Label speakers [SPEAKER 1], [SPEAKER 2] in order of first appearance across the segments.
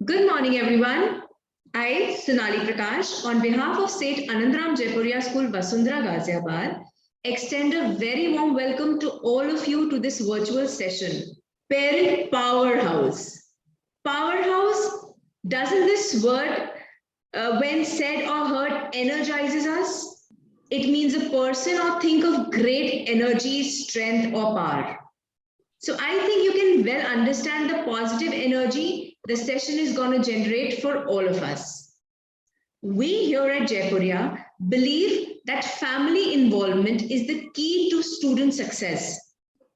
[SPEAKER 1] Good morning, everyone. I, Sonali Prakash, on behalf of St. Anandram Jaipuria School, Vasundhara, Ghaziabad, extend a very warm welcome to all of you to this virtual session. Parent Powerhouse. Powerhouse, doesn't this word, when said or heard, energizes us? It means a person or think of great energy, strength, or power. So I think you can well understand the positive energy the session is going to generate for all of us. We here at Jaipuria believe that family involvement is the key to student success.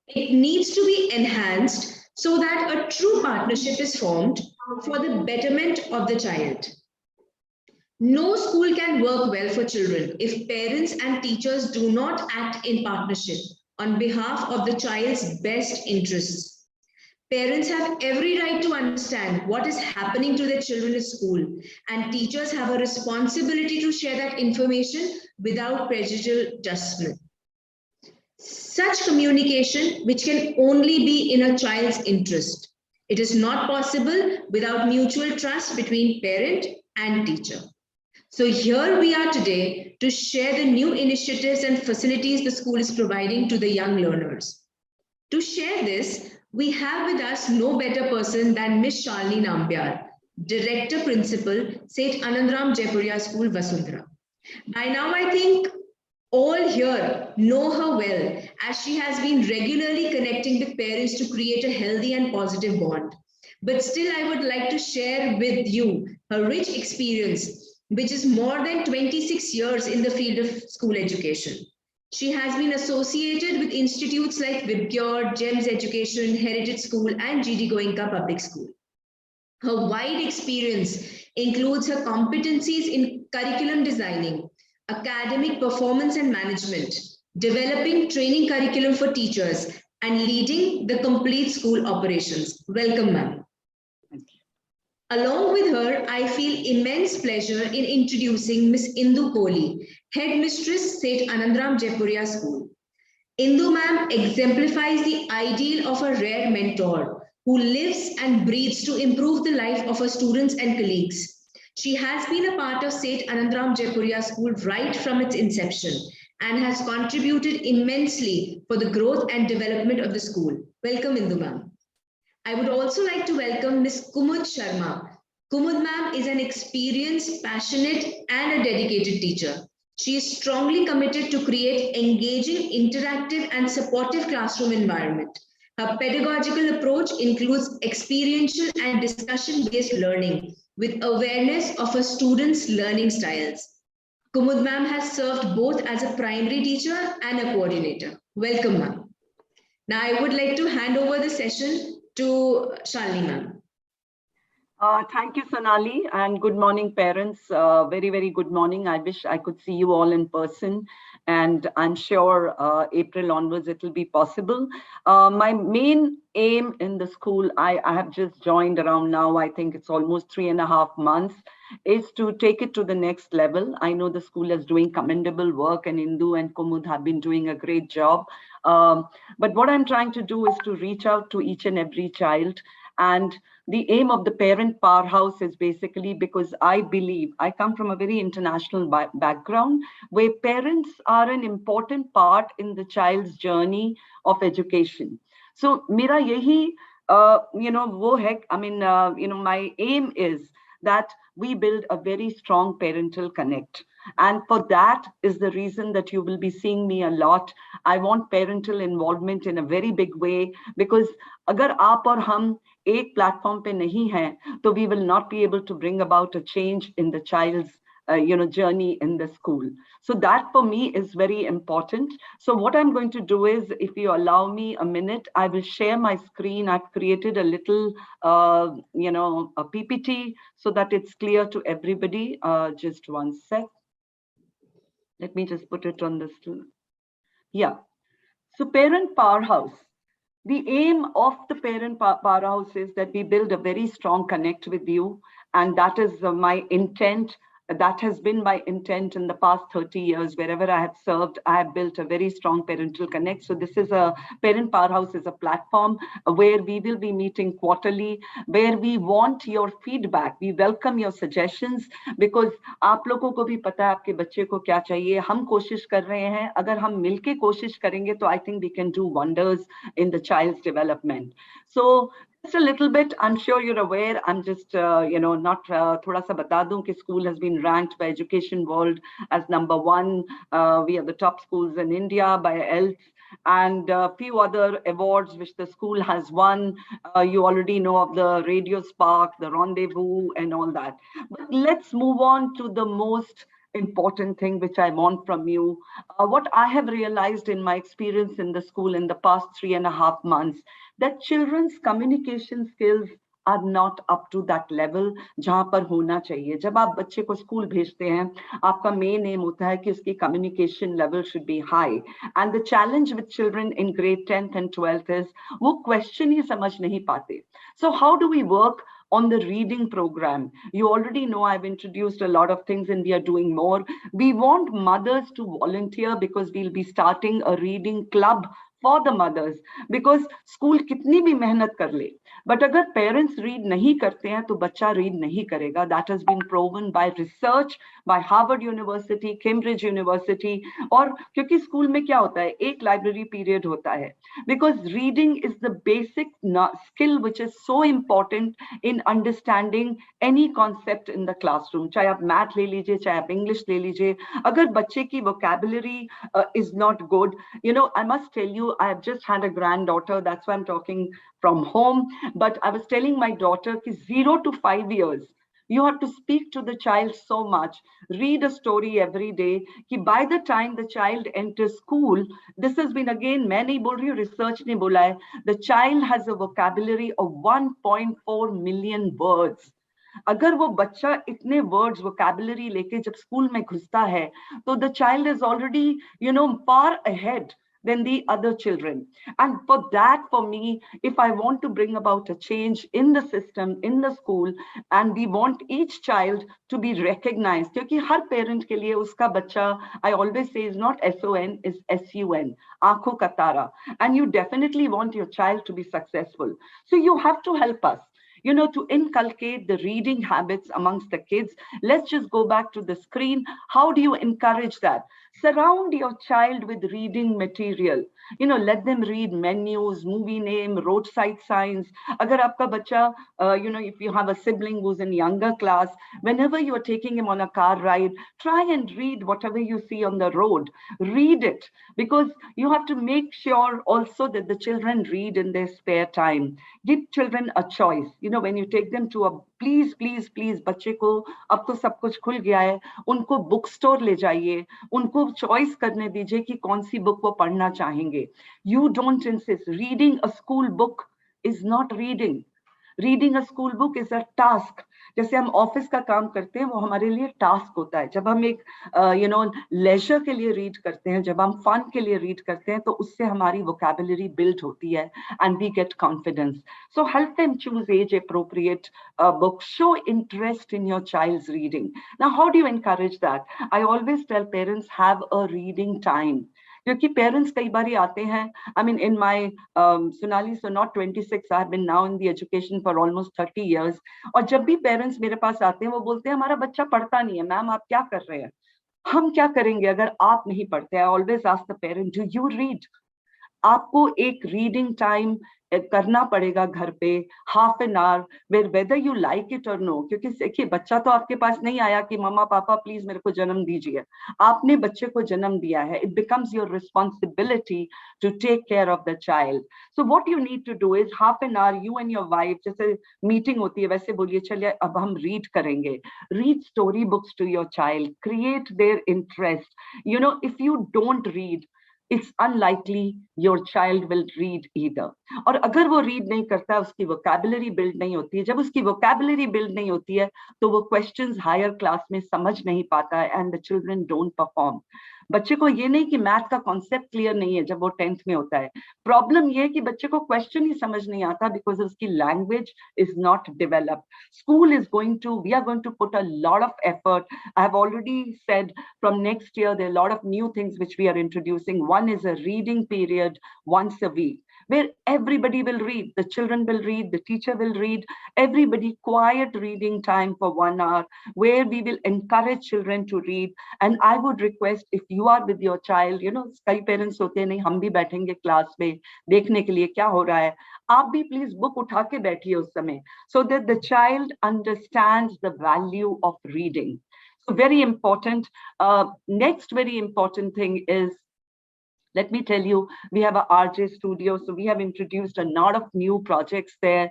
[SPEAKER 1] It needs to be enhanced so that a true partnership is formed for the betterment of the child. No school can work well for children if parents and teachers do not act in partnership on behalf of the child's best interests. Parents have every right to understand what is happening to their children at school, and teachers have a responsibility to share that information without prejudicial judgment. Such communication, which can only be in a child's interest. It is not possible without mutual trust between parent and teacher. So here we are today to share the new initiatives and facilities the school is providing to the young learners. To share this, we have with us no better person than Ms. Shalini Nambiar, Director Principal, St. Anandram Jaipuria School, Vasundhara. By now, I think all here know her well, as she has been regularly connecting with parents to create a healthy and positive bond. But still, I would like to share with you her rich experience, which is more than 26 years in the field of school education. She has been associated with institutes like Vibgyor, GEMS Education, Heritage School, and GD Goenka Public School. Her wide experience includes her competencies in curriculum designing, academic performance and management, developing training curriculum for teachers, and leading the complete school operations. Welcome, ma'am. Along with her, I feel immense pleasure in introducing Miss Indu Kohli, Headmistress, St. Anandram Jaipuria School. Indu ma'am exemplifies the ideal of a rare mentor who lives and breathes to improve the life of her students and colleagues. She has been a part of St. Anandram Jaipuria School right from its inception and has contributed immensely for the growth and development of the school. Welcome, Indu ma'am. I would also like to welcome Ms. Kumud Sharma. Kumud ma'am is an experienced, passionate, and a dedicated teacher. She is strongly committed to create engaging, interactive, and supportive classroom environment. Her pedagogical approach includes experiential and discussion-based learning with awareness of her students' learning styles. Kumud ma'am has served both as a primary teacher and a coordinator. Welcome, ma'am. Now I would like to hand over the session to Shalini ma'am.
[SPEAKER 2] Thank you, Sonali, and good morning, parents. Very, very good morning. I wish I could see you all in person, and I'm sure April onwards it will be possible. My main aim in the school, I have just joined around now, I think it's almost 3.5 months, is to take it to the next level. I know the school is doing commendable work, and Indu and Kumud have been doing a great job. But what I'm trying to do is to reach out to each and every child. And the aim of the Parent Powerhouse is basically because I believe I come from a very international background where parents are an important part in the child's journey of education. So, mera yahi, wo hai, my aim is that we build a very strong parental connect. And for that is the reason that you will be seeing me a lot. I want parental involvement in a very big way, because agar aap aur hum ek platform pe nahi hai, so we will not be able to bring about a change in the child's journey in the school. So that for me is very important. So what I'm going to do is, if you allow me a minute, I will share my screen. I've created a little, a PPT so that it's clear to everybody. Just one sec. Let me just put it on the screen. Yeah. So Parent Powerhouse. The aim of the Parent Powerhouse is that we build a very strong connect with you. And that is my intent That has been my intent in the past 30 years. Wherever I have served, I have built a very strong parental connect. So this is a Parent Powerhouse is a platform where we will be meeting quarterly, where we want your feedback. We welcome your suggestions because आप लोगों को भी पता है आपके बच्चे को क्या चाहिए. हम कोशिश कर रहे हैं. अगर हम मिलके कोशिश करेंगे तो I think we can do wonders in the child's development. So just a little bit, I'm sure you're aware, I'm just, not, thoda sa bata dun ki school has been ranked by Education World as #1. We are the top schools in India by ELT, and a few other awards which the school has won. You already know of the Radio Spark, the Rendezvous, and all that. But let's move on to the most important thing which I want from you. What I have realized in my experience in the school in the past 3.5 months, that children's communication skills are not up to that level जहां पर होना चाहिए. जब आप बच्चे को school भेजते हैं, आपका मेन एम होता है कि उसकी communication level should be high. And the challenge with children in grade 10th and 12th is वो question ही समझ नहीं पाते. So how do we work on the reading program? You already know I've introduced a lot of things and we are doing more. We want mothers to volunteer because we'll be starting a reading club for the mothers, because school कितनी भी मेहनत कर ले, but अगर parents read नहीं करते हैं तो बच्चा read नहीं करेगा. That has been proven by research by Harvard University, Cambridge University. और क्योंकि स्कूल में क्या होता है, एक library period होता है, because reading is the basic skill which is so important in understanding any concept in the classroom. चाहे आप math ले लीजिए, चाहे आप English ले लीजिए, अगर बच्चे की vocabulary is not good, I must tell you, I have just had a granddaughter, that's why I'm talking from home, but I was telling my daughter ki 0 to 5 years, you have to speak to the child so much, read a story every day, ki by the time the child enters school, this has been again, main nahi bol rahi hu, research ne bola hai, the child has a vocabulary of 1.4 million words. अगर वो बच्चा इतने words vocabulary लेके जब school में घुसता है, तो the child is already, far ahead than the other children. And for that, for me, if I want to bring about a change in the system, in the school, and we want each child to be recognized, क्योंकि हर parent के लिए उसका बच्चा, I always say, is not SON, is SUN, आंखों का तारा. And you definitely want your child to be successful. So you have to help us, to inculcate the reading habits amongst the kids. Let's just go back to the screen. How do you encourage that? Surround your child with reading material. Let them read menus, movie name, roadside signs. Agar aapka bacha, if you have a sibling who's in younger class, whenever you are taking him on a car ride, try and read whatever you see on the road. Read it, because you have to make sure also that the children read in their spare time. Give children a choice. When you take them to a, please, बच्चे को अब तो सब कुछ खुल गया है, उनको बुक स्टोर ले जाइए, उनको चॉइस करने दीजिए कि कौन सी बुक वो पढ़ना चाहेंगे. You don't insist. Reading a school book is not reading. Reading a school book is a task. जैसे हम ऑफिस का काम करते हैं, वो हमारे लिए टास्क होता है. जब हम एक लेजर के लिए रीड करते हैं, जब हम फन के लिए रीड करते हैं, तो उससे हमारी वोकैबुलरी बिल्ड होती है and we get confidence. So help them choose age appropriate book. Show interest in your child's reading. Now, how do you encourage that? I always tell parents, have a reading time. क्योंकि parents कई बार आते हैं, I mean, in my Sonali, so not 26, I have been now in the education for almost 30 years. और जब भी parents मेरे पास आते हैं, वो बोलते हैं हमारा बच्चा पढ़ता नहीं है, मैम आप क्या कर रहे हैं, हम क्या करेंगे अगर आप नहीं पढ़ते. I always ask the parent, do you read? आपको एक रीडिंग टाइम करना पड़ेगा घर पे, half an our, whether you like it और नो. क्योंकि देखिए, बच्चा तो आपके पास नहीं आया कि मम्मा पापा प्लीज मेरे को जन्म दीजिए. आपने बच्चे को जन्म दिया है. It becomes your responsibility to take care of the child. So what you need to do is half an hour, you and your wife, जैसे मीटिंग होती है वैसे बोलिए, चलिए अब हम रीड करेंगे. Read story books to your child, create their interest. If you don't read, it's unlikely your child will read either. और अगर वो read नहीं करता है, उसकी vocabulary build नहीं होती है. जब उसकी vocabulary build नहीं होती है, तो वो questions higher class में समझ नहीं पाता है, and the children don't perform. बच्चे को ये नहीं कि मैथ का कॉन्सेप्ट क्लियर नहीं है जब वो 10th में होता है, प्रॉब्लम ये है कि बच्चे को क्वेश्चन ही समझ नहीं आता बिकॉज उसकी language is not developed. School is going to, we are going to put a lot of effort. I have already said from next year there are a lot of new things which we are introducing. One is a reading period once a week, where everybody will read. The children will read, the teacher will read, everybody quiet reading time for 1 hour, where we will encourage children to read. And I would request, if you are with your child, you know, कई parents होते हैं, नहीं हम भी बैठेंगे class में देखने के लिए क्या हो रहा है, आप भी प्लीज बुक उठा के बैठिए उस समय, so that the child understands the value of reading. So very important. Next very important thing is, let me tell you, we have a RJ studio, so we have introduced a lot of new projects there.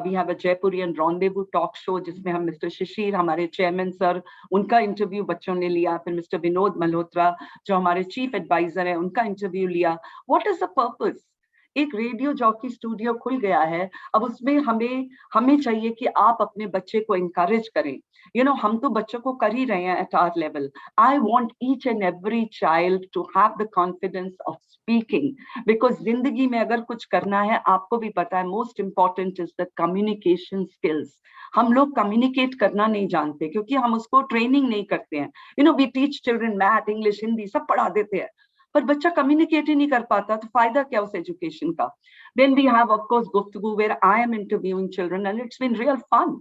[SPEAKER 2] We have a Jaipurian rendezvous talk show जिसमें हम Mr. Shishir, हमारे chairman sir, उनका interview बच्चों ने लिया, फिर Mr. Vinod Malhotra जो हमारे chief advisor है उनका interview लिया. What is the purpose? एक रेडियो जॉकी स्टूडियो खुल गया है, अब उसमें हमें चाहिए कि आप अपने बच्चे को encourage करें. You know, हम तो बच्चों को कर ही रहे हैं at our level. I want each and every child to have the confidence of speaking, because जिंदगी में अगर कुछ करना है, आपको भी पता है, most important is the communication skills. हम लोग communicate करना नहीं जानते क्योंकि हम उसको ट्रेनिंग नहीं करते हैं. You know, we teach children math, English, Hindi सब पढ़ा देते हैं, पर बच्चा कम्युनिकेट ही नहीं कर पाता, तो फायदा क्या उस एजुकेशन का. Then we have of course गुफ्तगू, where I am interviewing children and it's been real fun.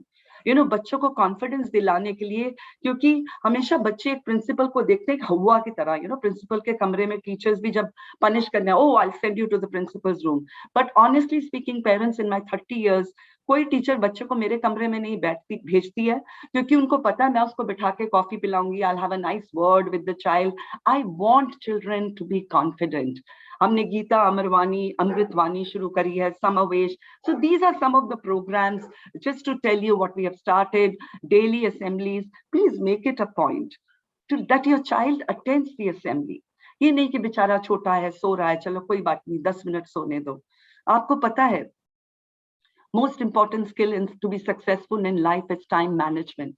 [SPEAKER 2] You know, बच्चों को कॉन्फिडेंस दिलाने के लिए, क्योंकि हमेशा बच्चे एक प्रिंसिपल को देखते हैं हवा की तरह. You know, प्रिंसिपल के कमरे में टीचर्स भी जब पनिश करने, oh I'll send you to the principal's room. But honestly speaking, parents, in my 30 years, कोई टीचर बच्चे को मेरे कमरे में नहीं भेजती है, क्योंकि उनको पता है मैं उसको बिठा के coffee पिलाऊंगी. I'll have a nice word with the child. I want children to be confident. हमने गीता अमरवाणी, अमृतवाणी शुरू करी है, समावेश. So these are some of the programs, just to tell you what we have started. Daily assemblies, please make it a point that your child attends the assembly. ये नहीं कि बेचारा छोटा है, सो रहा है, चलो कोई बात नहीं 10 मिनट सोने दो. आपको पता है, most important skill to be successful in life is time management.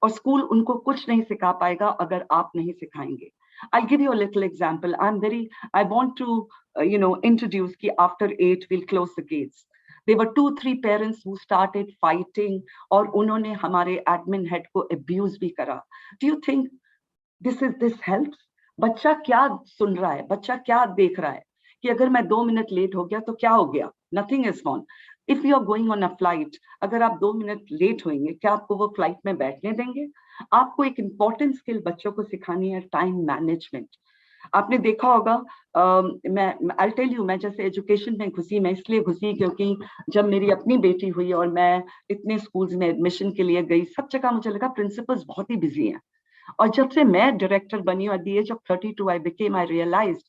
[SPEAKER 2] और स्कूल उनको कुछ नहीं सिखा पाएगा अगर आप नहीं सिखाएंगे. I'll give you a little example. I want to, introduce कि after 8 we'll close the gates. There were 2-3 parents who started fighting और उन्होंने हमारे admin head को abuse भी करा. Do you think this helps? बच्चा क्या सुन रहा है, बच्चा क्या देख रहा है कि अगर मैं 2 मिनट लेट हो गया तो क्या हो गया? Nothing is gone. If you are going on a flight, अगर आप 2 मिनट लेट होंगे, क्या आपको वो फ्लाइट में बैठने देंगे? आपको एक इंपॉर्टेंट स्किल बच्चों को सिखानी है, टाइम मैनेजमेंट. आपने देखा होगा, I'll tell you, मैं जैसे एजुकेशन में घुसी, मैं इसलिए घुसी क्योंकि जब मेरी अपनी बेटी हुई और मैं इतने स्कूल्स में एडमिशन के लिए गई, सब जगह मुझे लगा प्रिंसिपल्स बहुत ही बिजी हैं. और जब से मैं डायरेक्टर बनी, at the age of 32 I realized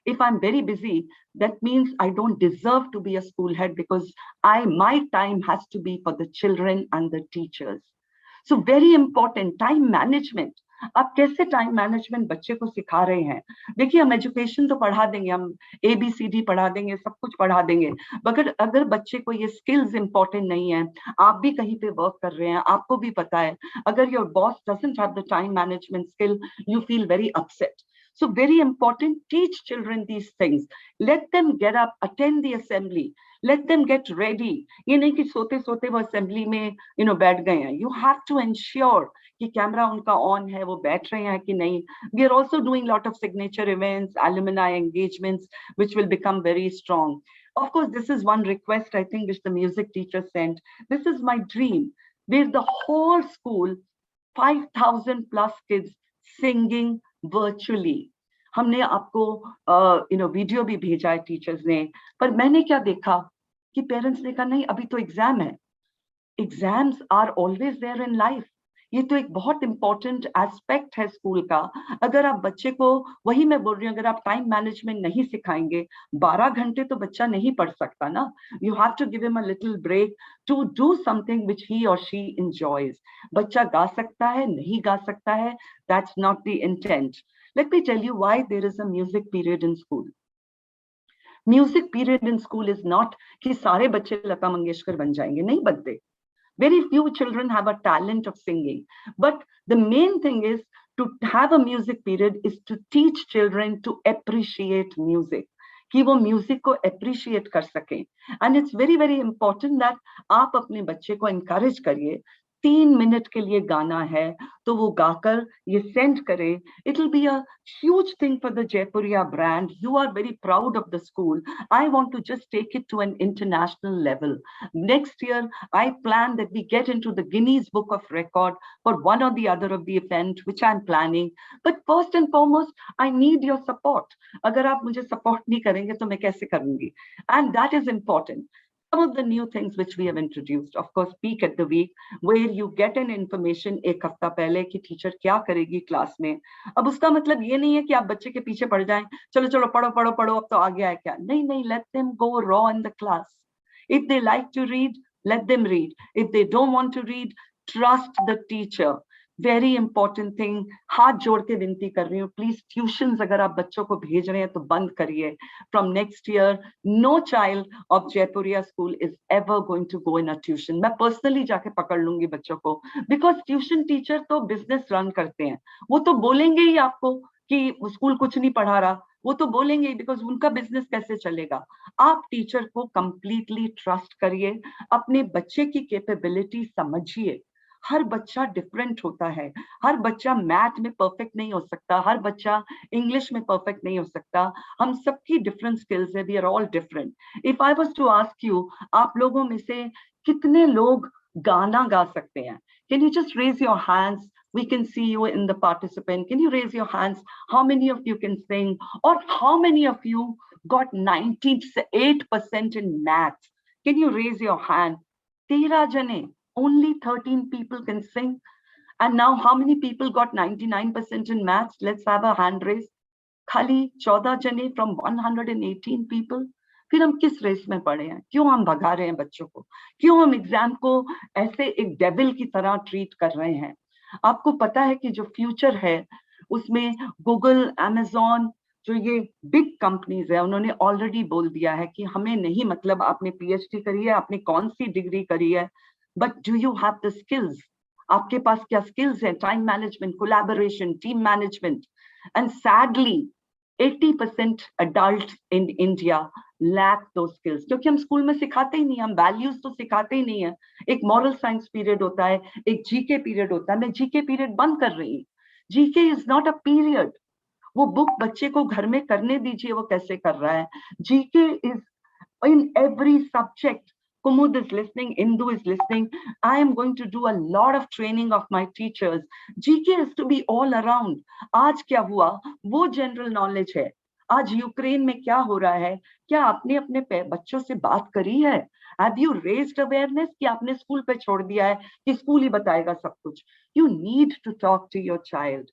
[SPEAKER 2] if I'm very busy, that means I don't deserve to be a school head, because my time has to be for the children and the teachers. So very important, time management. आप कैसे time management बच्चे को सिखा रहे हैं? देखिए, हम education तो पढ़ा देंगे, हम ABCD पढ़ा देंगे, सब कुछ पढ़ा देंगे, मगर अगर बच्चे को ये स्किल्स इंपॉर्टेंट नहीं है, आप भी कहीं पे वर्क कर रहे हैं, आपको भी पता है, अगर your boss doesn't have the time management skill, you feel very upset. So very important, teach children these things. Let them get up, attend the assembly. Let them get ready. ये नहीं कि सोते सोते वो assembly में बैठ गए हैं. You have to ensure कि कैमरा उनका ऑन है, वो बैठ रहे हैं कि नहीं. We are also doing lot of signature events, alumni engagements, which will become very strong. Of course, this is one request I think which the music teacher sent. This is my dream, where the whole school, 5,000 plus kids singing virtually. हमने आपको video भी भेजा है teachers ने, पर मैंने क्या देखा कि पेरेंट्स ने कहा नहीं, अभी तो एग्जाम है. Exams are always there in life. ये तो एक बहुत इंपॉर्टेंट एस्पेक्ट है स्कूल का. अगर आप बच्चे को, वही मैं बोल रही हूँ, अगर आप टाइम मैनेजमेंट नहीं सिखाएंगे, 12 घंटे तो बच्चा नहीं पढ़ सकता ना. You have to give him a little break to do something which he और शी एंजॉयज. बच्चा गा सकता है, नहीं गा सकता है, that's not the intent. Let me tell you why there is a music period in school. Music period in school is not कि सारे बच्चे लता मंगेशकर बन जाएंगे, नहीं बनते. Very few children have a talent of singing. But the main thing is To have a music period is to teach children to appreciate music, कि वो music को अप्रिशिएट कर सकें. And it's very very important that आप अपने बच्चे को encourage करिए. 3 मिनट के लिए गाना है तो वो गाकर ये सेंड करे. It will be a huge thing for the Jaipuria brand. You are very proud of the school. I want to just take it to an international level. Next year, I plan that we get into the Guinness Book of Record for one or the other of the event, which I'm planning. But first and foremost, I need your support. अगर आप मुझे support नहीं करेंगे तो मैं कैसे करूंगी? And that is important. Some of the new things which we have introduced, of course, peak at the week, where you get an information एक हफ्ता पहले कि टीचर क्या करेगी क्लास में. अब उसका मतलब ये नहीं है कि आप बच्चे के पीछे पड़ जाएं, चलो चलो पढ़ो पढ़ो पढ़ो अब तो आ गया है क्या. नहीं नहीं, let them go raw in the class. If they like to read, let them read. If they don't want to read, trust the teacher. Very important thing. हाथ जोड़ के विनती कर रही हूँ, प्लीज ट्यूशंस अगर आप बच्चों को भेज रहे हैं तो बंद करिए. From next year, no child of Jaipuria school is ever going to go in a tuition. मैं पर्सनली जाके पकड़ लूंगी बच्चों को, बिकॉज ट्यूशन टीचर तो बिजनेस रन करते हैं. वो तो बोलेंगे ही आपको कि स्कूल कुछ नहीं पढ़ा रहा, वो तो बोलेंगे बिकॉज उनका बिजनेस कैसे चलेगा. आप टीचर को कंप्लीटली ट्रस्ट करिए, अपने बच्चे की कैपेबिलिटी समझिए. हर बच्चा डिफरेंट होता है, हर बच्चा मैथ में परफेक्ट नहीं हो सकता, हर बच्चा इंग्लिश में परफेक्ट नहीं हो सकता. हम सबकी डिफरेंट स्किल्स है, we are all different. If I was to ask you, आप लोगों में से कितने लोग गाना गा सकते हैं? Can you just raise your hands? We can see you in the participant. Can you raise your hands? How many of you can sing? Or how many of you got 98% in maths? Can you raise your hand? 13 jane. Only 13 people can sing. And now how many people got 99% in maths? Let's have a hand raise. Khali 14 jane from 118 people. फिर हम किस race में पड़े हैं? क्यों हम भगा रहे हैं बच्चों को? क्यों हम एग्जाम को ऐसे एक डेविल की तरह ट्रीट कर रहे हैं? आपको पता है कि जो फ्यूचर है उसमें गूगल, अमेजॉन, जो ये बिग कंपनीज है, उन्होंने ऑलरेडी बोल दिया है कि हमें नहीं मतलब आपने पीएचडी करी है, आपने कौन सी डिग्री करी है, but do you have the skills? आपके पास क्या स्किल्स है? Time management, collaboration, team management. And sadly 80% adults in India lack those skills, क्योंकि हम स्कूल में सिखाते ही नहीं, हम वैल्यूज तो सिखाते ही नहीं है. एक मॉरल साइंस पीरियड होता है, एक जीके पीरियड होता है. मैं जीके पीरियड बंद कर रही हूँ. GK is not a period. वो बुक बच्चे को घर में करने दीजिए, वो कैसे कर रहा है. GK is in every subject. Kumud is listening, Indu is listening. I am going to do a lot of training of my teachers. GK is to be all around. आज क्या हुआ वो जनरल नॉलेज है. आज Ukraine में क्या हो रहा है, क्या आपने अपने बच्चों से बात करी है? Have you raised awareness कि आपने स्कूल पे छोड़ दिया है कि स्कूल ही बताएगा सब कुछ? You need to talk to your child.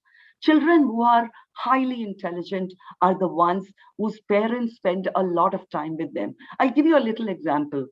[SPEAKER 2] Children who are highly intelligent are the ones whose parents spend a lot of time with them. I'll give you a little example.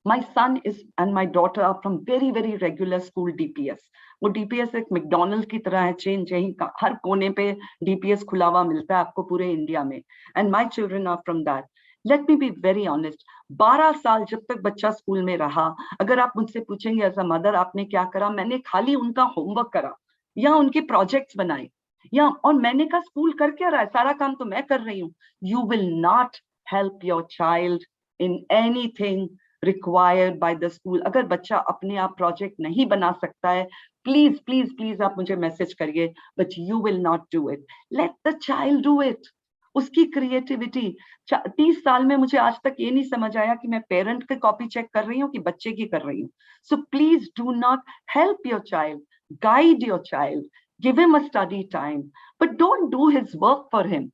[SPEAKER 2] My son is and my daughter are from very, very regular school DPS. वो DPS एक McDonald की तरह है, chain, यही हर कोने पे DPS खुला हुआ मिलता है आपको पूरे इंडिया में. And my children are from that. Let me be very honest. 12 साल जब तक बच्चा स्कूल में रहा, अगर आप मुझसे पूछेंगे एज अ मदर आपने क्या करा, मैंने खाली उनका होमवर्क करा या उनके प्रोजेक्ट्स बनाए या, और मैंने कहा स्कूल कर क्या रहा है, सारा काम तो मैं कर रही हूँ. You will not help your child in anything required by the school. अगर बच्चा अपने आप प्रोजेक्ट नहीं बना सकता है, प्लीज प्लीज प्लीज आप मुझे मैसेज करिए, but you will not do it. Let the child do it. उसकी क्रिएटिविटी. 30 साल में मुझे आज तक ये नहीं समझ आया कि मैं पेरेंट की कॉपी चेक कर रही हूँ कि बच्चे की कर रही हूँ. So please do not help your child, guide your child, give him a study time, but don't do his work for him.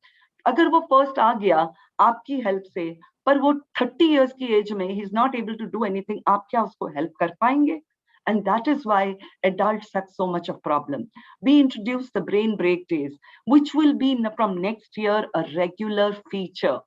[SPEAKER 2] अगर वो फर्स्ट आ गया आपकी हेल्प से, पर वो 30 years की एज में he is not able to do anything, आप क्या उसको हेल्प कर पाएंगे? And that is why adults have so much of problem. We introduced the brain break days, which will be from next year a regular feature.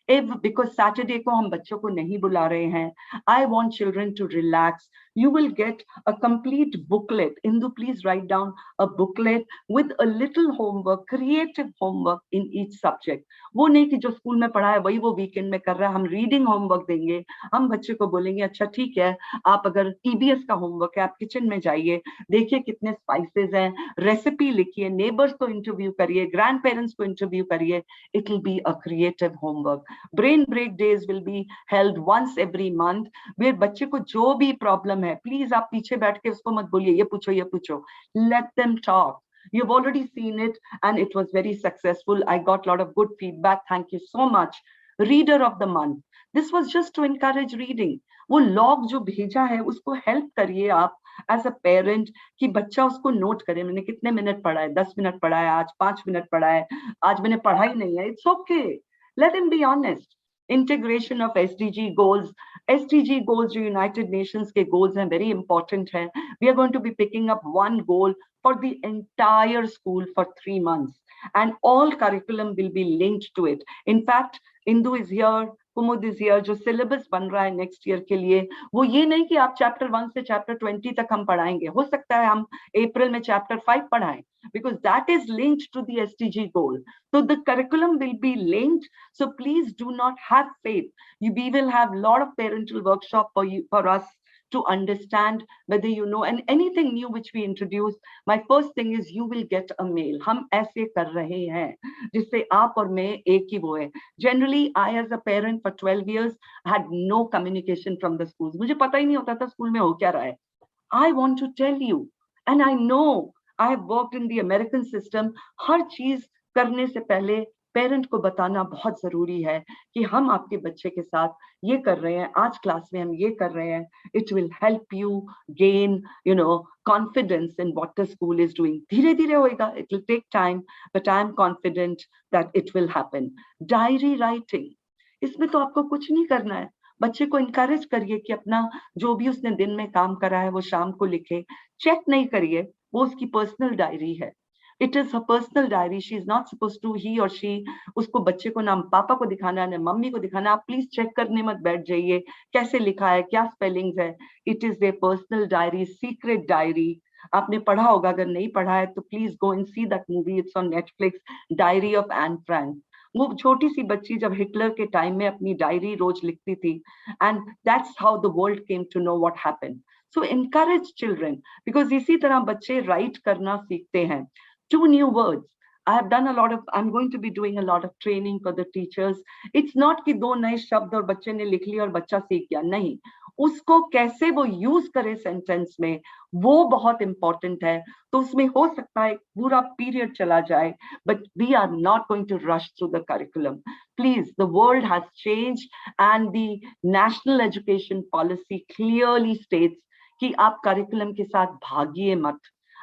[SPEAKER 2] If because Saturday को हम बच्चों को नहीं बुला रहे हैं, I want children to relax, you will get a complete booklet. Indu, please write down a booklet with a little homework, creative homework in each subject. वो नहीं कि जो स्कूल में पढ़ा है वही वो वीकेंड में कर रहा है. हम रीडिंग होमवर्क देंगे, हम बच्चे को बोलेंगे अच्छा ठीक है, आप अगर ईबीएस का होमवर्क है, आप किचन में जाइए, देखिए कितने स्पाइसेस हैं, रेसिपी लिखिए, नेबर्स को इंटरव्यू करिए, ग्रैंड पेरेंट्स को इंटरव्यू करिए. It will be a creative homework. Brain break days will be held once every month, where बच्चे को जो भी प्रॉब्लम है, प्लीज आप पीछे बैठ के उसको मत बोलिए ये पूछो ये पूछो. Let them talk. You've already seen it and it was very successful. I got a lot of good feedback. Thank you so much. Reader of the month. This was just to encourage reading. वो log जो भेजा है उसको help करिए आप as a parent कि बच्चा उसको नोट करे. मैंने कितने मिनट पढ़ा है, 10 मिनट पढ़ा है, आज 5 मिनट पढ़ा है, आज मैंने पढ़ा ही नहीं है. It's okay. Let him be honest. Integration of SDG goals. SDG goals, United Nations के goals हैं, very important हैं. We are going to be picking up one goal for the entire school for 3 months, and all curriculum will be linked to it. In fact, Indu is here, Kumud is here. जो syllabus बन रहा है next year के लिए, वो ये नहीं कि आप chapter 1 से chapter 20 तक हम पढ़ाएंगे. हो सकता है हम April में chapter 5 पढ़ाएं, because that is linked to the SDG goal. So the curriculum will be linked. So please do not have faith. We will have a lot of parental workshop for us to understand whether you know, and anything new which we introduce, my first thing is you will get a mail. हम ऐसे कर रहे हैं जिससे आप और मैं एक ही वो है. Generally, I as a parent for 12 years had no communication from the schools. मुझे पता ही नहीं होता था स्कूल में हो क्या रहा है. I want to tell you, and I know I have worked in the American system. हर चीज करने से पहले पेरेंट को बताना बहुत जरूरी है कि हम आपके बच्चे के साथ ये कर रहे हैं, आज क्लास में हम ये कर रहे हैं. It will help you gain confidence in what the school is doing. धीरे धीरे होएगा, it will take time, but I am confident that it will happen. Diary writing, इसमें तो आपको कुछ नहीं करना है. बच्चे को इनकरेज करिए कि अपना जो भी उसने दिन में काम करा है वो शाम को लिखे. चेक नहीं करिए, वो उसकी पर्सनल डायरी है. It is her personal diary. She is not supposed to, he or she, उसको बच्चे को ना पापा को दिखाना है ना मम्मी को दिखाना. आप प्लीज चेक करने मत बैठ जाइए कैसे लिखा है, क्या स्पेलिंग्स है. It is their personal diary, secret diary. आपने पढ़ा होगा, अगर नहीं पढ़ा है तो please go and see that movie. It's on Netflix, diary of Anne Frank. वो छोटी सी बच्ची जब हिटलर के टाइम में अपनी डायरी रोज लिखती थी, and that's how the world came to know what happened. So encourage children, because इसी तरह बच्चे राइट करना सीखते हैं. 2 new words. I'm going to be doing a lot of training for the teachers. It's not कि 2 नए शब्द और बच्चे ने लिख लिया और बच्चा सीख गया. नहीं, उसको कैसे वो यूज करे सेंटेंस में, वो बहुत इंपॉर्टेंट है. तो उसमें हो सकता है पूरा पीरियड चला जाए, but we are not going to rush through the curriculum. Please, the world has changed and the national education policy clearly states कि आप curriculum के साथ भागिए मत.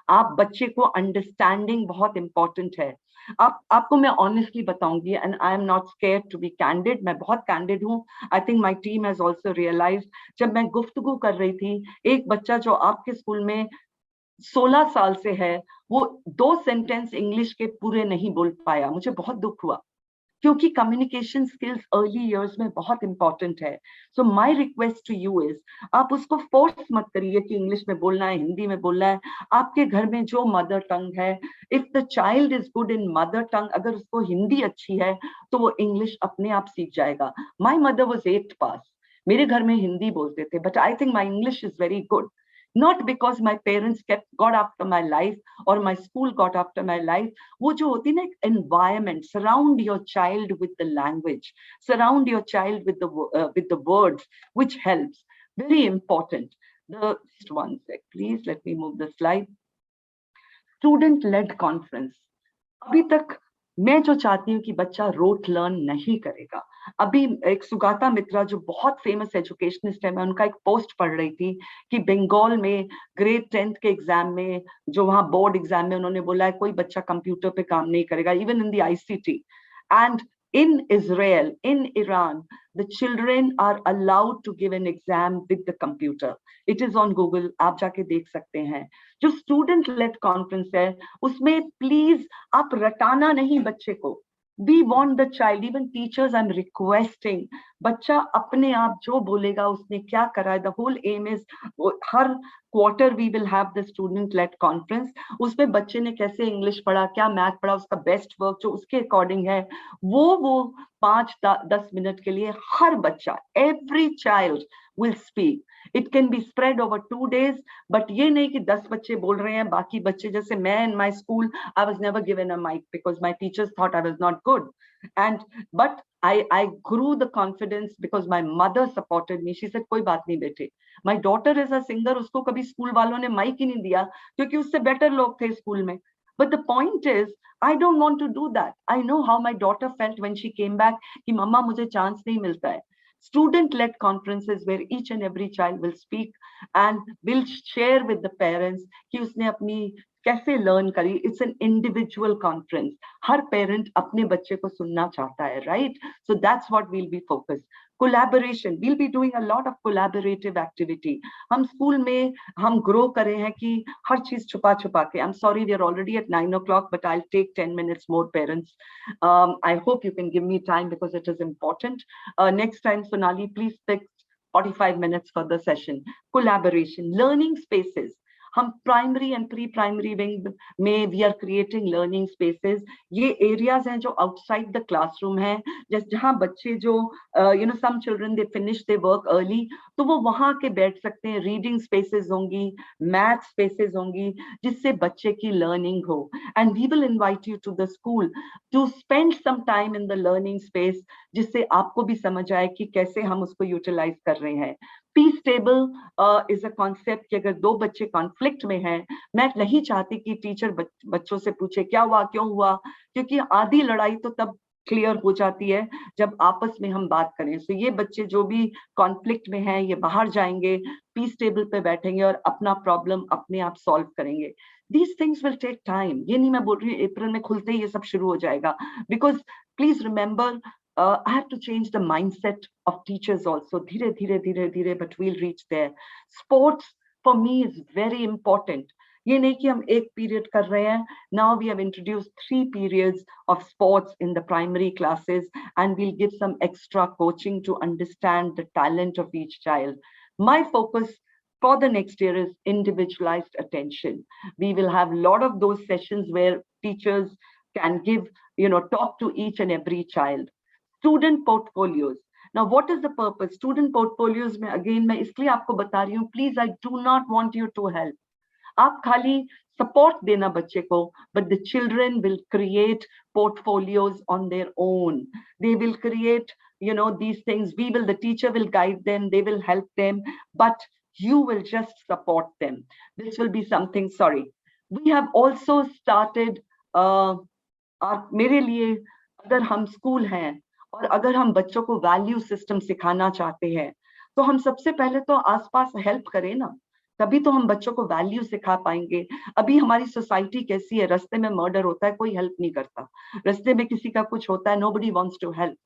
[SPEAKER 2] आप बच्चे को अंडरस्टैंडिंग बहुत इंपॉर्टेंट है. आपको मैं ऑनेस्टली बताऊंगी, and I am not scared to be candid. मैं बहुत कैंडिड हूँ. I think my team has also realised. जब मैं गुफ्तगू कर रही थी, एक बच्चा जो आपके स्कूल में 16 साल से है, वो 2 सेंटेंस इंग्लिश के पूरे नहीं बोल पाया. मुझे बहुत दुख हुआ, क्योंकि कम्युनिकेशन स्किल्स अर्ली इयर्स में बहुत इंपॉर्टेंट है. So my request to you is, आप उसको फोर्स मत करिए कि इंग्लिश में बोलना है, हिंदी में बोलना है. आपके घर में जो मदर टंग है, if the child is good in mother tongue, अगर उसको हिंदी अच्छी है तो वो इंग्लिश अपने आप सीख जाएगा. माय मदर वाज 8th पास. मेरे घर में हिंदी बोलते थे, but I think my English is very good. Not because my parents got after my life or my school got after my life. वो जो होती ना environment, surround your child with the language, surround your child with the words, which helps. Very important. Just one sec, please. Let me move the slide. Student-led conference. अभी तक मैं जो चाहती हूँ कि बच्चा रोट लर्न नहीं करेगा. अभी एक सुगाता मित्रा जो बहुत फेमस एजुकेशनिस्ट है, मैं उनका एक पोस्ट पढ़ रही थी कि बंगाल में ग्रेड 10th के एग्जाम में, जो वहाँ बोर्ड एग्जाम में उन्होंने बोला है कोई बच्चा कंप्यूटर पे काम नहीं करेगा, even in the ICT. And in Israel, in Iran, the children are allowed to give an exam with the computer. It is on Google, आप जाके देख सकते हैं. जो student led conference है, उसमें please आप रटाना नहीं बच्चे को. We want the child, even teachers, I'm requesting, बच्चा अपने आप जो बोलेगा उसने क्या करा है, द होल एम इज हर quarter we will have the student led conference, उसमें बच्चे ने कैसे इंग्लिश पढ़ा, क्या मैथ पढ़ा, उसका बेस्ट वर्क जो उसके अकॉर्डिंग है वो 5-10 मिनट के लिए हर बच्चा, every child will speak. It can be spread over 2 days, but ये नहीं कि 10 बच्चे बोल रहे हैं, बाकी बच्चे, जैसे मैं in my school I was never given a mic because my teachers thought I was not good, and but I grew the confidence because my mother supported me. She said कोई बात नहीं बेटे, my daughter is a singer, उसको कभी school वालों ने mic ही नहीं दिया क्योंकि उससे बेटर लोग थे स्कूल में. But the point is I don't want to do that. I know how my daughter felt when she came back कि मम्मा मुझे चांस नहीं मिलता है. Student led conferences where each and every child will speak and will share with the parents कि उसने अपनी कैसे learn करी. इट्स एन इंडिविजुअल कॉन्फ्रेंस, हर पेरेंट अपने बच्चे को सुनना चाहता है, right? So that's what we'll be focus. Collaboration, we'll be doing a lot of collaborative activity. हम स्कूल में हम ग्रो करे हैं कि हर चीज छुपा छुपा के. I am sorry we are already at 9 o'clock, but I'll take 10 minutes more, parents. I hope you can give me time because it is important. Next time, Sonali, please fix 45 minutes for the session. Collaboration, learning spaces. हम primary and pre primary wing में we are creating learning spaces. ये areas हैं जो outside the classroom है, जहां बच्चे जो some children they finish their work early, तो वो वहां के बैठ सकते हैं. रीडिंग स्पेसेस होंगी, मैथ स्पेसेस होंगी, जिससे बच्चे की लर्निंग हो. And we will invite you to the school to spend some time in the learning space, जिससे आपको भी समझ आए कि कैसे हम उसको यूटिलाइज कर रहे हैं. Peace table is a concept कि अगर दो बच्चे कॉन्फ्लिक्ट में हैं, मैं नहीं चाहती कि टीचर बच्चों से पूछे क्या हुआ क्यों हुआ, क्योंकि आधी लड़ाई तो तब क्लियर हो जाती है जब आपस में हम बात करें. सो ये बच्चे जो भी कॉन्फ्लिक्ट में हैं, ये बाहर जाएंगे, पीस टेबल पे बैठेंगे और अपना प्रॉब्लम अपने आप सॉल्व करेंगे. These things will take time. ये नहीं मैं बोल रही हूँ अप्रैल में खुलते ही ये सब शुरू हो जाएगा, because please remember I have to change the mindset of teachers also. धीरे धीरे धीरे धीरे, but we'll reach there. Sports for me is very important. ये नहीं कि हम एक पीरियड कर रहे हैं. Now we have introduced 3 periods of sports in the primary classes, and we'll give some extra coaching to understand the talent of each child. My focus for the next year is individualized attention. We will have a lot of those sessions where teachers can give, talk to each and every child. Student portfolios. Now, what is the purpose? Student portfolios में again मैं इसलिए आपको बता रही हूँ, please, I do not want you to help. आप खाली support देना बच्चे को, but the children will create portfolios on their own. They will create, these things. The teacher will guide them, they will help them, but you will just support them. This will be something, sorry. We have also started, मेरे लिए अगर हम school हैं और अगर हम बच्चों को वैल्यू सिस्टम सिखाना चाहते हैं, तो हम सबसे पहले तो आसपास हेल्प करें ना, तभी तो हम बच्चों को वैल्यू सिखा पाएंगे. अभी हमारी सोसाइटी कैसी है, रास्ते में मर्डर होता है, कोई हेल्प नहीं करता. रास्ते में किसी का कुछ होता है, नोबडी वांट्स टू हेल्प.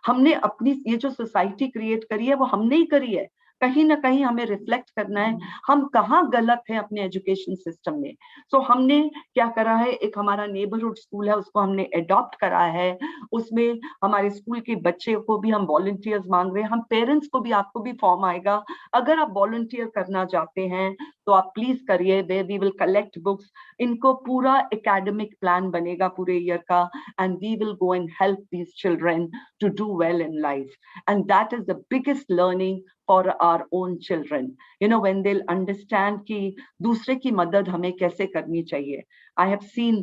[SPEAKER 2] हमने अपनी ये जो सोसाइटी क्रिएट करी है वो हमने ही करी है. कहीं ना कहीं हमें रिफ्लेक्ट करना है हम कहाँ गलत है अपने एजुकेशन सिस्टम में. सो हमने क्या करा है, एक हमारा नेबरहुड स्कूल है, उसको हमने अडॉप्ट करा है. उसमें हमारे स्कूल के बच्चे को भी हम वॉलंटियर्स मांग रहे हैं. हम पेरेंट्स को भी, आपको भी फॉर्म आएगा, अगर आप वॉलंटियर करना चाहते हैं तो आप प्लीज करिए. Way we will collect books, इनको पूरा एकेडमिक प्लान बनेगा पूरे ईयर का, and we will go and help these children to do well in life. And that is the biggest learning for our own children, when they'll understand कि दूसरे की मदद हमें कैसे करनी चाहिए. I have seen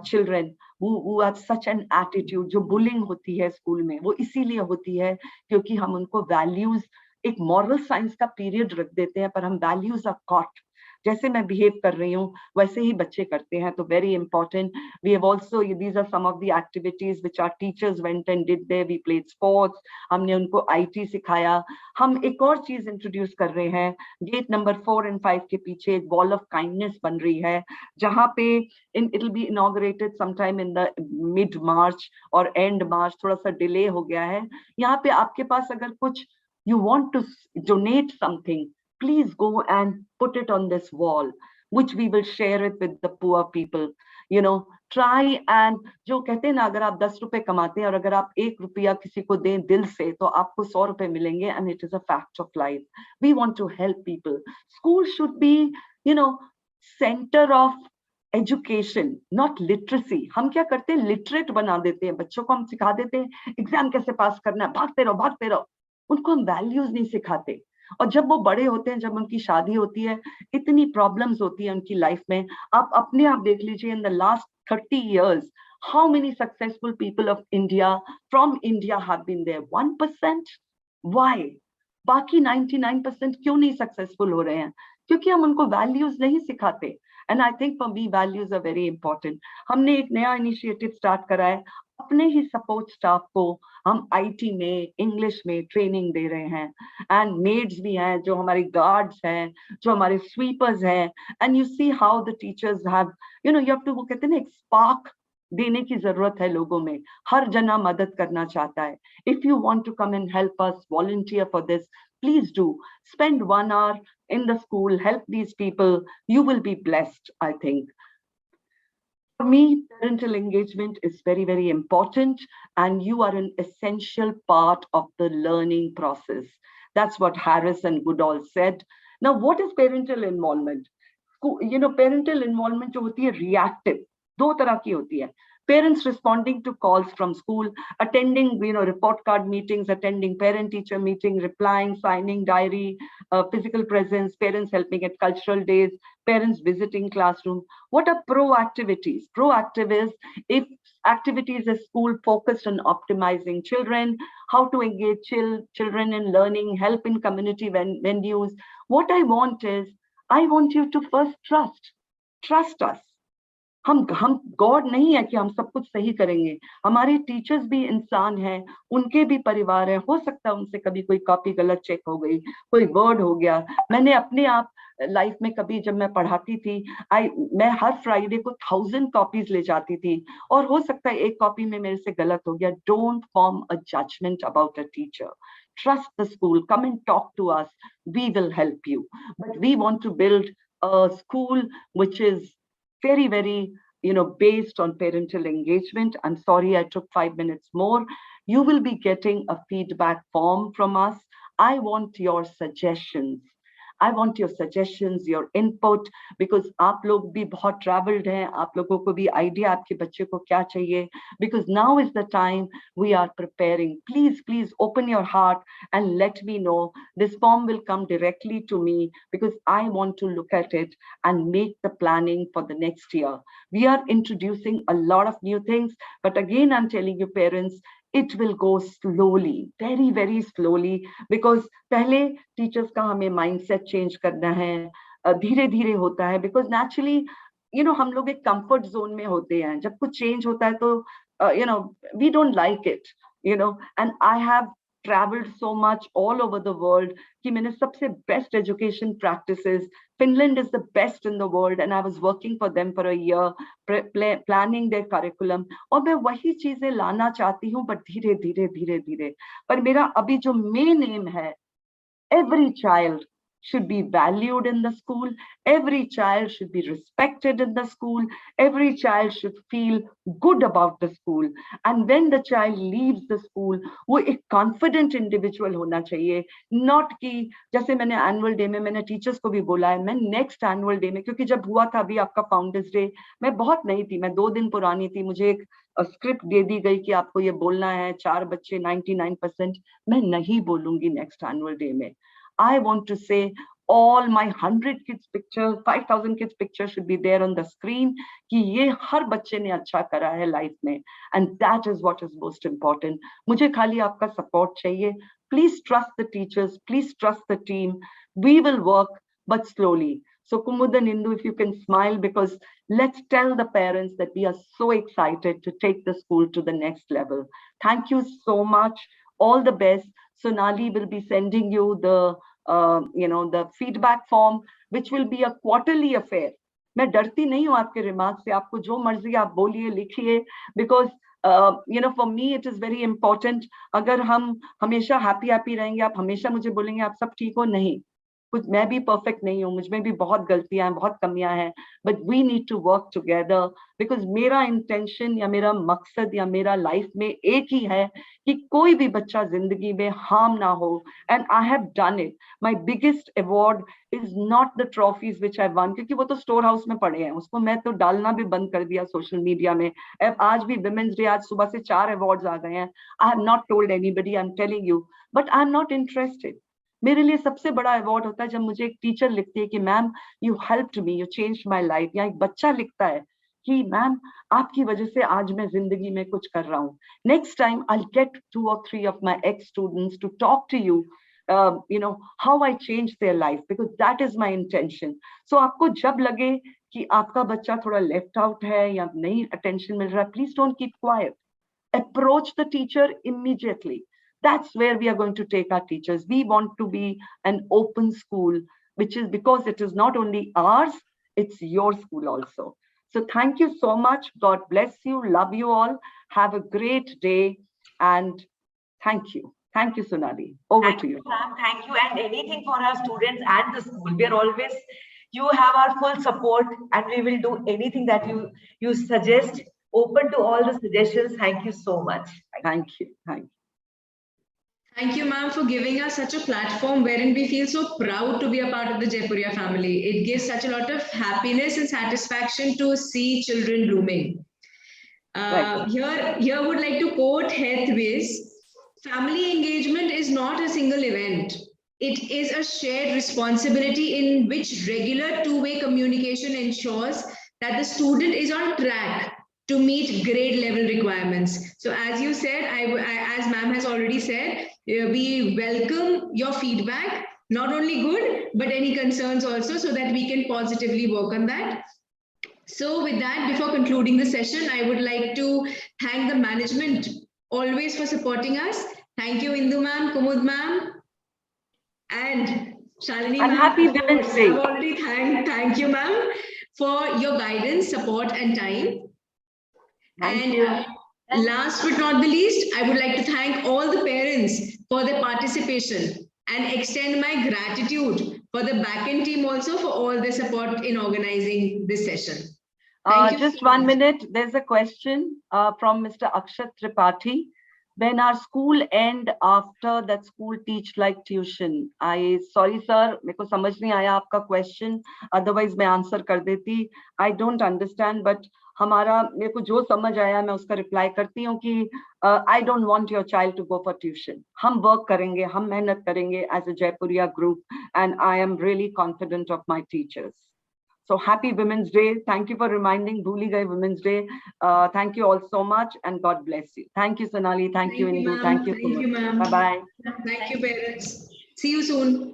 [SPEAKER 2] children who have such an attitude. जो bullying होती है स्कूल में, वो इसीलिए होती है क्योंकि हम उनको values, एक moral science का पीरियड रख देते हैं, पर हम values are caught. जैसे मैं बिहेव कर रही हूँ वैसे ही बच्चे करते हैं. तो very important. We have also, these are some of the activities which our teachers went and did there. We played sports, हमने उनको आईटी सिखाया. हम एक और चीज इंट्रोड्यूस कर रहे हैं, गेट नंबर 4 और 5 के पीछे एक वॉल ऑफ काइंडनेस बन रही है, जहां पे it will B inaugurated sometime in the mid मार्च और एंड मार्च. थोड़ा सा डिले हो गया है. यहाँ पे आपके पास अगर कुछ you want to donate something, please go and put it on this wall. which we will share it with the poor people. You know, try and जो कहते हैं ना, अगर आप 10 रुपए कमाते हैं और अगर आप 1 रुपया किसी को दें दिल से तो आपको 100 रुपए मिलेंगे, and it is a fact of life. We want to help people. School should be, you know, center of education, not literacy. हम क्या करते हैं, लिटरेट बना देते हैं बच्चों को. हम सिखा देते हैं एग्जाम कैसे पास करना है, भागते रहो भागते रहो. उनको हम वैल्यूज नहीं सिखाते. और जब वो बड़े होते हैं, जब उनकी शादी होती है, इतनी प्रॉब्लम्स होती है उनकी लाइफ में. आप अपने आप देख लीजिए, in the last 30 years, how many successful people of India, from India, have been there? 1%? Why? बाकी 99% क्यों नहीं सक्सेसफुल हो रहे हैं? क्योंकि हम उनको वैल्यूज नहीं सिखाते. And I think for me values are very important. हमने एक नया इनिशिएटिव स्टार्ट करा है. अपने ही सपोर्ट स्टाफ को हम आईटी में, इंग्लिश में ट्रेनिंग दे रहे हैं. एंड मेड्स भी हैं, जो हमारे गार्ड्स हैं, जो हमारे स्वीपर्स हैं. And you see how the teachers have, you know, you have to, वो कहते हैं ना, एक स्पार्क देने की जरूरत है लोगों में. हर जना मदद करना चाहता है. If you want to come and help us, volunteer for this, please do. Spend 1 hour in the school, help these people. You will be blessed, I think. For me, parental engagement is very, very important, and you are an essential part of the learning process. That's what Harris and Goodall said. Now, what is parental involvement? You know, parental involvement जो होती है reactive, 2 तरह की होती है. Parents responding to calls from school, attending, you know, report card meetings, attending parent-teacher meeting, replying, signing diary, physical presence, parents helping at cultural days, parents visiting classroom. What are pro-activities? Proactive is if activities at school focused on optimizing children, how to engage children in learning, help in community venues. What I want is, I want you to first trust us. हम God नहीं है कि हम सब कुछ सही करेंगे. हमारे टीचर्स भी इंसान हैं, उनके भी परिवार है. हो सकता है उनसे कभी कोई कॉपी गलत चेक हो गई, कोई वर्ड हो गया. मैंने अपने आप लाइफ में कभी, जब मैं पढ़ाती थी, मैं हर फ्राइडे को 1000 कॉपीज ले जाती थी, और हो सकता है एक कॉपी में मेरे से गलत हो गया. Don't form a judgement about a teacher. Trust the school. Come and talk to us. We will help you. But we want to build a school which is very, very, you know, based on parental engagement. I'm sorry I took 5 minutes more. You will be getting a feedback form from us. I want your suggestions. I want your suggestions, your input, because आप लोग भी बहुत traveled हैं. आप लोगों को भी idea आपके बच्चे को क्या चाहिए. Because now is the time we are preparing. Please open your heart and let me know. This form will come directly to me because I want to look at it and make the planning for the next year. We are introducing a lot of new things, but again, I'm telling you, parents, it will go slowly, very, very slowly, because पहले teachers का हमें mindset change करना है. धीरे धीरे होता है, because naturally, you know, हम लोग एक comfort zone में होते हैं. जब कुछ change होता है तो, you know, we don't like it, you know. And I have traveled so much all over the world कि मैंने सबसे best education practices, Finland is the best in the world, and I was working for them for a year, planning their curriculum. और मैं वही चीजें लाना चाहती हूँ, but धीरे धीरे धीरे धीरे. पर मेरा अभी जो main aim है, every child should be valued in the school. Every child should be respected in the school. Every child should feel good about the school. And when the child leaves the school, वो एक confident individual होना चाहिए. Not कि जैसे मैंने annual day में मैंने teachers को भी बोला है, मैं next annual day में, क्योंकि जब हुआ था अभी आपका Founders Day, मैं बहुत नई थी, मैं 2 दिन पुरानी थी. मुझे एक स्क्रिप्ट दे दी गई कि आपको ये बोलना है, 4 बच्चे 99%. मैं नहीं बोलूंगी next annual day में. I want to say all my 100 kids pictures, 5000 kids pictures should be there on the screen कि ये हर बच्चे ने अच्छा करा है लाइफ में. And that is what is most important. मुझे खाली आपका support चाहिए. Please trust the teachers. Please trust the team. We will work, but slowly. So Kumud and Indu, if you can smile, because let's tell the parents that we are so excited to take the school to the next level. Thank you so much. All the best. Sonali will be sending you the, you know, the feedback form, which will be a quarterly affair. मैं डरती नहीं हूँ आपके remark से. आपको जो मर्जी आप बोलिए, लिखिए, because you know, for me it is very important. अगर हम हमेशा happy रहेंगे, आप हमेशा मुझे बोलेंगे आप सब ठीक हो, नहीं. कुछ मैं भी perfect नहीं हूँ, मुझ में भी बहुत गलतियां हैं, बहुत कमियां हैं, but we need to work together because मेरा intention या मेरा मकसद या मेरा life में एक ही है कि कोई भी बच्चा जिंदगी में harm ना हो, and I have done it. My biggest award is not the trophies which I won, क्योंकि वो तो store house में पड़े हैं, उसको मैं तो डालना भी बंद कर दिया social media में. आज भी Women's Day, आज सुबह से 4 awards आ गए हैं. I have not told anybody, I'm telling you, but I'm not interested. मेरे लिए सबसे बड़ा अवार्ड होता है जब मुझे एक टीचर लिखती है कि ma'am you helped me, you changed my life, या एक बच्चा लिखता है कि मैम आपकी वजह से आज मैं जिंदगी में कुछ कर रहा हूँ. Next time I will get 2 or 3 of my ex students to talk to you, you know, how I changed their life, because that is my intention. So आपको जब लगे कि आपका बच्चा थोड़ा लेफ्ट आउट है या नहीं अटेंशन मिल रहा है, please don't keep quiet. Approach the teacher immediately. That's where we are going to take our teachers. We want to be an open school, which is because it is not only ours, it's your school also. So thank you so much. God bless you. Love you all. Have a great day. And thank you. Thank you, Sonali. Over to you.
[SPEAKER 3] Ma'am, thank you. And anything for our students and the school. We are always, you have our full support, and we will do anything that you suggest. Open to all the suggestions. Thank you so much.
[SPEAKER 2] Thank you. Thank you.
[SPEAKER 1] Thank you, ma'am, for giving us such a platform wherein we feel so proud to be a part of the Jaipuria family. It gives such a lot of happiness and satisfaction to see children blooming.
[SPEAKER 2] Right.
[SPEAKER 1] Here would like to quote Heathways, family engagement is not a single event. It is a shared responsibility in which regular two-way communication ensures that the student is on track to meet grade level requirements. So as you said, as ma'am has already said, we welcome your feedback, not only good, but any concerns also, so that we can positively work on that. So with that, before concluding the session, I would like to thank the management always for supporting us. Thank you, Indu ma'am, Kumud ma'am, and Shalini ma'am.
[SPEAKER 2] And happy Women's Day.
[SPEAKER 1] I've already thank you ma'am for your guidance, support and time.
[SPEAKER 2] Thank you.
[SPEAKER 1] Last but not the least, I would like to thank all the parents for their participation and extend my gratitude for the backend team also for all their support in organizing this session.
[SPEAKER 2] Just 1 minute. There's a question from Mr. Akshat Tripathi. When our school end after that school teach like tuition? Sorry sir, मेरे को समझ नहीं आया आपका question. Otherwise मैं answer कर देती. I don't understand, but मेरे को जो समझ आया मैं उसका reply करती हूँ कि I don't want your child to go for tuition. हम work करेंगे, हम मेहनत करेंगे as a Jaipuria group, and I am really confident of my teachers. So happy Women's Day. Thank you for reminding Bhuli Gai Women's Day. Thank you all so much, and God bless you. Thank you, Sonali. Thank you, Indu. Thank you,
[SPEAKER 1] ma'am.
[SPEAKER 2] Bye-bye.
[SPEAKER 1] Thank you, parents. See you soon.